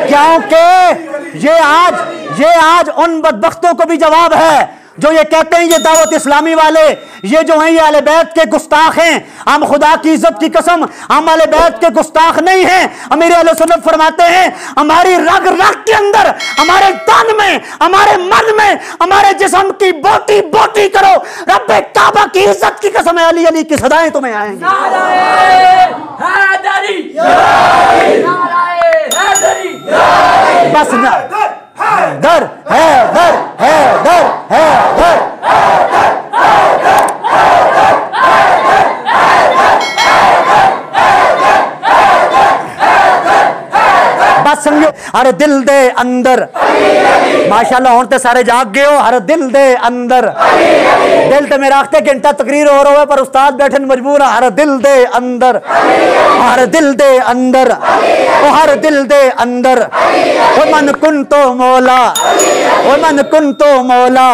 क्योंकि ये आज उन बदबख्तों को भी जवाब है जो ये कहते हैं ये दावत इस्लामी वाले ये जो हैं ये अहले बैत के गुस्ताख हैं। हम खुदा की इज्जत की कसम हम अहले बैत के गुस्ताख नहीं हैं। अमीर अहले सुन्नत फरमाते हैं हमारी रग रग के अंदर, हमारे तन में, हमारे मन में, हमारे जिस्म की बोटी बोटी करो रब्बे काबा की इज्जत की कसम है, अली अली की सदाएं तुम्हें आएंगी। बस ना दर है दर है दर है दर बस समझो। हर दिल दे अंदर माशाल्लाह हुण ते सारे जाग गए हो। हर दिल दे अंदर दिल ते मेरा आखते घंटा तकरीर हो रहा है पर उस्ताद बैठे मजबूर है। हर दिल दे अंदर, हर दिल दे अंदर, ओ हर दिल दे अंदर ओ मन कुन तो मौला, ओ मन कुन तो मौला,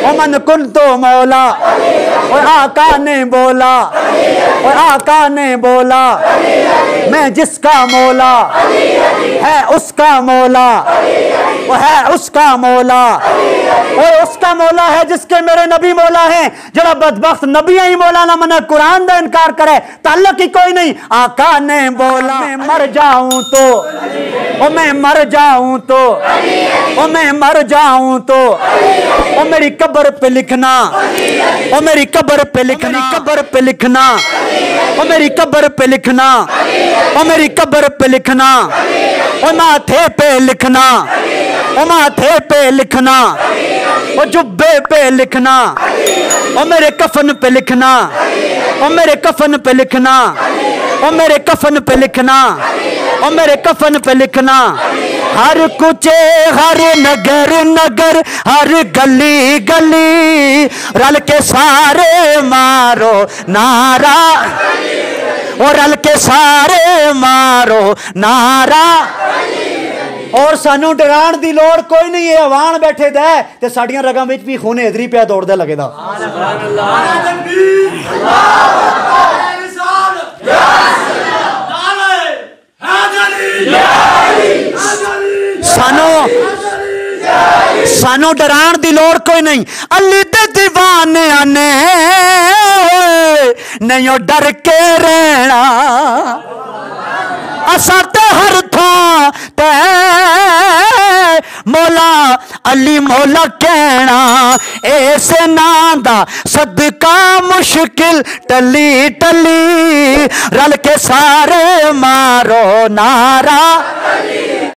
ओ मन कुन तो मौला, और आका ने बोला, और आका ने बोला मैं जिसका मौला है उसका मौला, वो है उसका मौला, वो उसका मौला है जिसके मेरे नबी मौला है। जरा बदबख्त नबी ही मौला ना मना कुरान का इनकार करे ताल्लुक ही कोई नहीं। आका ने बोला मैं मर जाऊं तो, ओ मैं मर जाऊं तो, ओ मैं मर जाऊं तो, ओ मेरी कब्र पे लिखना, ओ मेरी कब्र पे लिखना, कब्र पे लिखना, ओ मेरी कब्र पे लिखना, ओ मेरी कब्र पे लिखना, ओ माथे पे लिखना, ओ माथे पे लिखना, ओ जुब्बे पे लिखना, ओ मेरे कफन पे लिखना, ओ मेरे कफन पे लिखना, ओ मेरे कफन पे लिखना, ओ मेरे कफन पे लिखना। हर कुचे हर नगर नगर हर गली गली रल के सारे मारो नारा, और रल के सारे मारो नारा। और सानू डराण दी लोड़ कोई नहीं है। अवान बैठे दे ते साडियां रगां विच भी खून इधरी पिया दौड़दा लगेदा। सानू डराण दी लोड़ कोई नहीं। अली दे दीवाने आने नहीं डर के रहना, असा ते हर थां ते मौला अली मौला कहना। इस नां दा सदका मुश्किल टली टली रल के सारे मारो नारा।